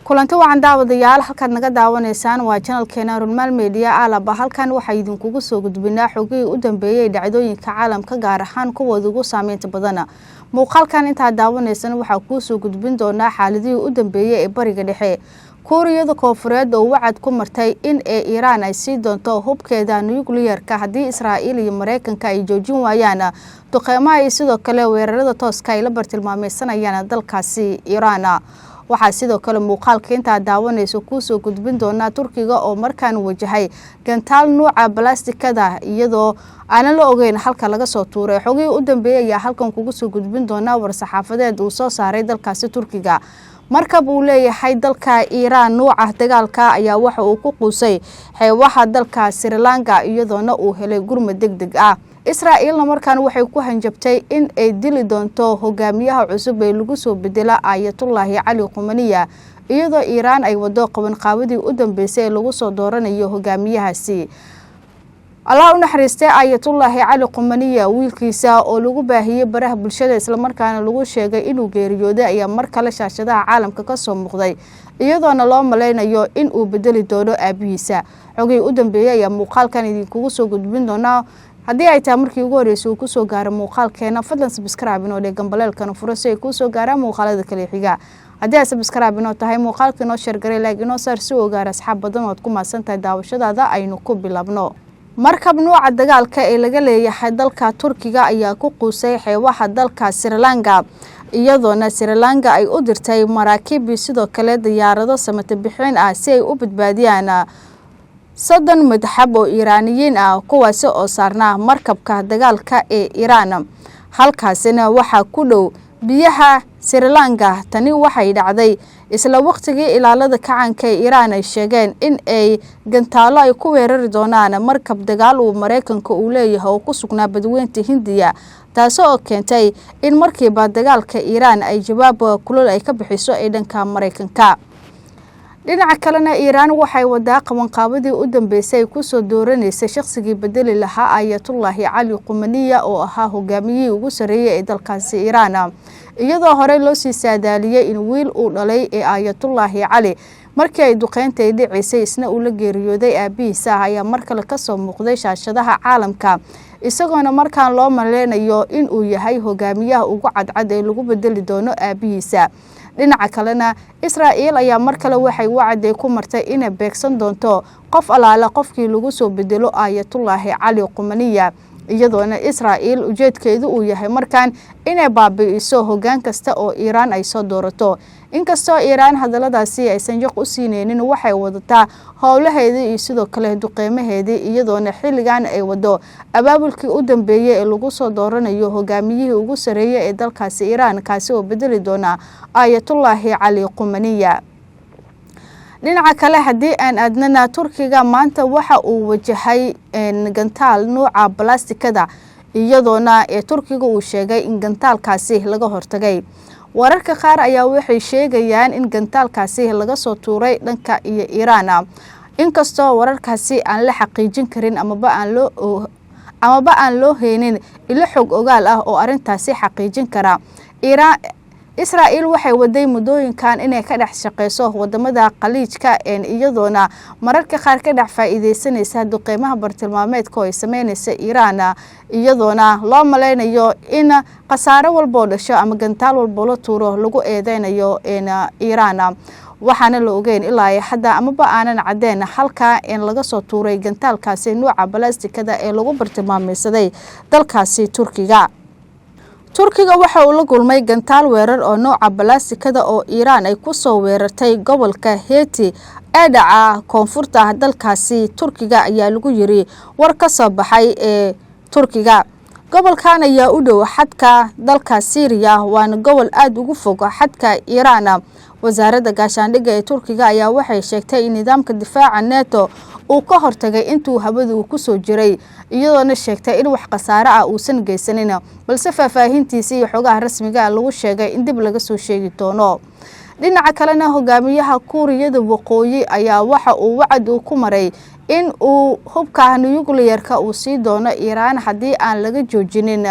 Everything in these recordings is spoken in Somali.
kulanti wacan daawadayaal halkaad naga daawanaysaan waa channelkeena Runmal Media alaba halkan waxa idinkugu soo gudbinaa xogii u dambeeyay dhacdooyinka caalamka gaar ahaan kuwa ugu saameynta badan muuqaalkan inta daawanaysan waxa ku soo gudbin doona xaaladii u dambeeyay ee bariga dhexe Kuuriyada Koonfureed oo wacad ku martay in Iran ay sii doonto hubkeeda nuclear-ka hadii Israa'iil iyo Mareykanka ay joojin waayaan duqeymaha sidoo kale weerarada tooska ay la bartilmaameedsanayaan dalkaasi Iran waxa sidoo kale muuqaalka inta daawanayso ku soo gudbin doona Turkiga oo markaan wajahay gantaal nooca balaastikada iyadoo aan la ogeyn halka laga soo tuuray xogii u dambeeyay halkan kugu soo gudbin doona war saxaafadeed uu soo saaray dalkaasi Turkiga markab uu leeyahay dalka Iran nooca dagaalka ayaa waxa uu ku qusay xeebaha dalka Sri Lanka iyadoona uu helay gurmad degdeg ah Israa'iilna markaan waxay ku hanjabtay in ay dili doonto hogaamiyaha cusub ee lagu soo bedela Ayatollah Ali Khamenei iyadoo Iran ay wado qaban qaabadii u dambeysay ee lagu soo dooranayo hogaamiyahaasi Allah u naxariistay Ayatollah Ali Khamenei wiilkiisa oo lagu baahiyay baraha bulshada isla markaana lagu sheegay inuu geeriyooday ayaa mar kale shaashadaha caalamka ka soo muuqday iyadoona loo maleynayo in uu bedeli doono aabihiisa xogii u dambeeyay ayaa muuqaalkan idinkugu soo gudbin doona haddii ay tahay markii ugu horeysay ku soo gaaro muuqaalkeena fadlan subscribe inoo dhegan baleelkana furo si ay ku soo gaaraan muuqaalada kale xiga haddii aad subscribe inoo tahay muuqaalka inoo share garay like inoo saar si uu gaaro asxaab badan oo ku maasantahay daawashadaada aynu ku bilabno markab nooca dagaalka ee laga leeyahay dalka Turkiga ayaa ku qusay xeebaha dalka Sri Lanka iyadoona Sri Lanka ay u dirtay maraakiib sidoo kale diyaarado samata bixin ah si ay u badbaadiyaan soddon madaxab oo Iiraaniyiin ah kuwaas oo saarnaa markabka dagaalka ee Iran halkaasina waxa ku dhow biyaha Sri Lanka tani waxay dhacday isla waqtigii ilaalada kacanka ee Iran ay sheegeen in ay gantaalo ay ku weerari doonaan markab dagaal uu Mareykanka uu leeyahay oo ku sugnaa badweynta Hindiya taasoo keentay in markiiba dagaalka Iran ay jawaab kulul ay ka bixiso ee dhanka Mareykanka dhinaca kalena Iran waxay wadaa qaban qaabadii u dambeysay ku soo dooranaysa shakhsigii bedeli lahaa Ayatollah Ali Khamenei oo ahaa hogaamiyihii ugu sareeyay ee dalkaasi Iran iyadoo hore loo sii saadaaliyay in wiil uu dhalay ee Ayatollah Ali markii ay duqeynta ay dhicisay isna uu la geeriyooday aabihiisa ayaa mar kale ka soo muuqday shaashadaha caalamka isagoona markaan loo maleynayo in uu yahay hogaamiyaha ugu cadcad ee lagu bedeli doono aabihiisa dhinaca kalena Israa'iil ayaa mar kale waxay wacday ku martay inay beegsan doonto qof alaala qofkii lagu soo bedelo Ayatollah Ali Khamenei iyadoona Israa'iil ujeedkeedu uu yahay markaan inay baabi'iso hoggaan kasta oo Iran ay soo doorato inkastoo Iran hadaladaasi aysan joq u siineenin waxay wadataa howlaheedii iyo sidoo kale duqeymaheedii iyadoona xilligan ay wado abaabulkii u dambeeyay ee lagu soo dooranayo hogaamiyihii ugu sareeyay ee dalkaasi Iran kaasi oo bedeli doona Ayatollah Ali Khamenei dhinaca kale hadii aan aadnana Turkiga maanta waxa uu wajahay gantaal nooca balaastikada iyadoona Turkiga uu sheegay in gantaalkaasi laga hortagay wararka qaar ayaa waxay sheegayaan in gantaalkaasi laga soo tuuray dhanka iyo Iran inkastoo wararkaasi aan la xaqiijin karin amaba aan loo heenin ilo xog ogaal ah oo arintaasi xaqiijin kara Israa'iil waxay waday mudooyinkan inay ka dhex shaqeyso wadamada qaliijka iyadoona mararka qaar ka dhex faa'iideysanaysa duqeymaha bartilmaameedka oo ay sameynaysa Iran iyadoona loo maleynayo in qasaaro walba dhasho ama gantaal walba la tuuro lagu eedeynayo Iran waxaana la ogeyn ilaa hadda amaba aanan cadeen halka in laga soo tuuray gantaalkaasi nooca balaastikada ee lagu bartilmaameedsaday dalkaasi Turkiga waxa uu la kulmay gantaal weerar oo nooca balaastikada oo Iran ay ku soo weerartay gobolka Heti ee dhaca koonfurta dalkaasi Turkiga ayaa lagu yiri war ka soo baxay ee Turkiga gobolkan ayaa u dhow xadka dalka Syria waana gobol aad ugu fog xadka Iran wasaaradda gaashaandhigga ee Turkiga ayaa waxay sheegtay in nidaamka difaaca NATO uu ka hortagay intuu hawadu ku soo jiray iyadoona sheegtay in wax qasaaro ah uusan geysanin balse faahfaahintiisa iyo xogaha rasmiga ah lagu sheegay in dib laga soo sheegi doono dhinaca kalena hogaamiyaha Kuuriyada Waqooyi ayaa waxa uu wacd ku maray in uu hubka nuclear-ka uu sii doono Iran hadii aan laga joojinin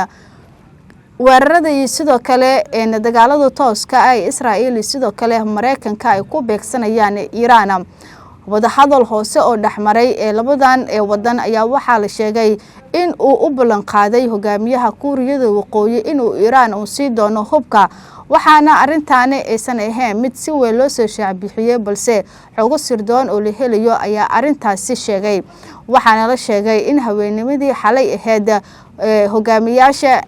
weerarada iyo sidoo kale dagaalada tooska ah ee Israa'iil iyo sidoo kale Mareykanka ay ku beegsanayaan Iiraan. wada hadal hoose oo dhaxmaray ee labadan wadan ayaa waxaa la sheegay in uu u ballan qaaday hogaamiyaha Kuuriyada Waqooyi inuu Iiraan uu sii doono hubka, waxaana arintaani aysan ahayn mid si weyn loo soo shaacbixiyay, balse xogo sirdoon oo la helayo ayaa arintaasi sheegay. waxaana la sheegay in haweennimadii xalay ahayd hogaamiyaasha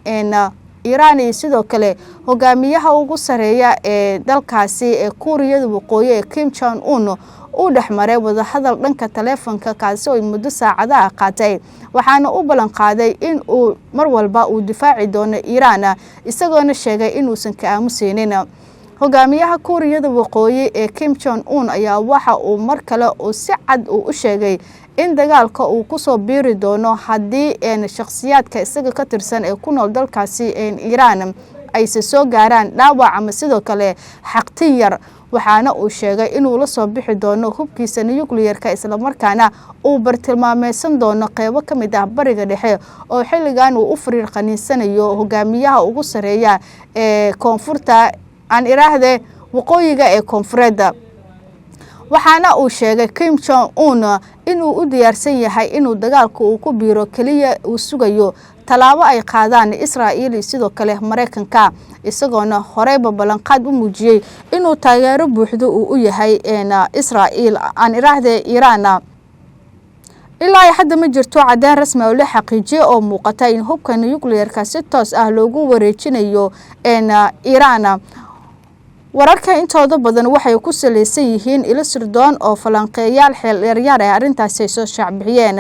Iiraan iyo sidoo kale hogaamiyaha ugu sareeya ee dalkaasi ee Kuuriyada Waqooyi ee Kim Jong Un uu dhaxmaray wada hadal dhanka taleefanka kaasi oo muddo saacada qaatay, waxaana u ballan qaaday in uu mar walba uu difaaci doono Iiraan, isagoona sheegay inuusan ka aamusaynin. hogaamiyaha Kuuriyada Waqooyi ee Kim Jong Un ayaa waxa uu mar kale uu si cad u sheegay in dagaalka uu ku soo biiri doono haddii shakhsiyaadka isaga ka tirsan ee ku nool dalkaasi Iiraan ay soo gaaraan dhaawac ama sidoo kale xaqtin yar, waxaana uu sheegay inuu la soo bixi doono hubkiisa nuclear-ka isla markaana uu bartilmaameysan doono qaybo ka mid ah bariga dhexe oo xilligan uu u fariir qaniisanayo hogaamiyaha ugu sareeya ee koonfurta aan iraahde waqooyiga ee koonfureed. waxaana uu sheegay Kim Jong Un inuu u diyaarsan yahay inuu dagaalka uu ku biiro kaliya uu sugayo talaabo ay qaadaan Israa'iil sidoo kale Mareykanka, isagoona horeyba ballanqaad u muujiyay inuu taageero buuxdo u yahay Israa'iil aan iraahde Iiraan. ilaa hadda ma jirto cadaan rasmi oo la xaqiijiyay oo muuqata in hubka nuclear-ka si toos ah loogu wareejinayo Iiraan. wararka intooda badan waxay ku saleysan yihiin ilo sirdoon oo falanqeeyaal xeel dheer ay arintaasi soo shaacbixiyeen.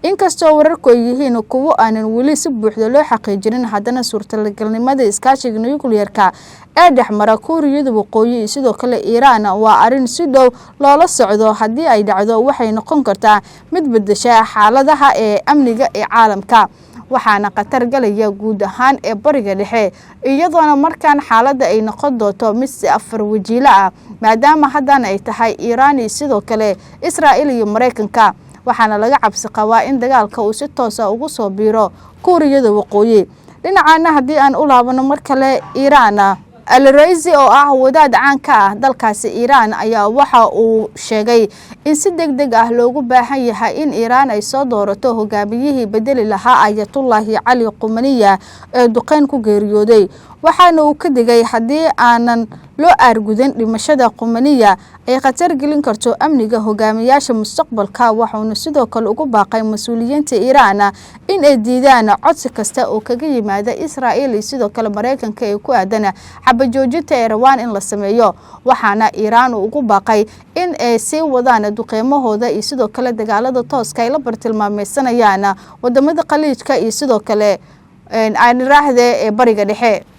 inkastoo wararku ay yihiin kuwo aanan weli si buuxda loo xaqiijinin, haddana suurtagalnimada iskaashiga nuclear-ka ee dhexmara Kuuriyada Waqooyi iyo sidoo kale Iiraan waa arin si dhow loola socdo. haddii ay dhacdo waxay noqon kartaa mid bedesha xaaladaha amniga ee caalamka, waxaana qatar galaya guud ahaan ee bariga dhexe, iyadoona markaan xaaladda ay noqon doonto mid si afar wajiilo ah, maadaama haddana ay tahay Iiraan iyo sidoo kale Israa'iil iyo Mareykanka. waxaana laga cabsi qabaa in dagaalka uu si toos ah ugu soo biiro Kuuriyada Waqooyi. dhinacaana haddii aan u laabano mar kale Iiraan, Al-Raisi oo ah wadaad caan ka ah dalkaasi Iiraan ayaa waxa uu sheegay in si degdeg ah loogu baahan yahay in Iiraan ay soo doorato hogaamiyihii bedeli lahaa Ayatollah Ali Khamenei ee duqeyn ku geeriyooday, waxaana uu ka digay haddii aanan loo aargudan dhimashada Khamenei ay khatar gelin karto amniga hogaamiyaasha mustaqbalka. waxaana sidoo kale ugu baaqay mas'uuliyiinta Iiraan in ay diidaan codsi kasta oo kaga yimaada Israa'iil iyo sidoo kale Mareykanka ee ku aadan xabajoojinta ee rabaan in la sameeyo, waxaana Iiraan ugu baaqay in ay sii wadaan duqeymahooda iyo sidoo kale dagaalada tooska ay la bartilmaameysanayaan wadamada khaliijka iyo sidoo kale aan iraahde ee bariga dhexe.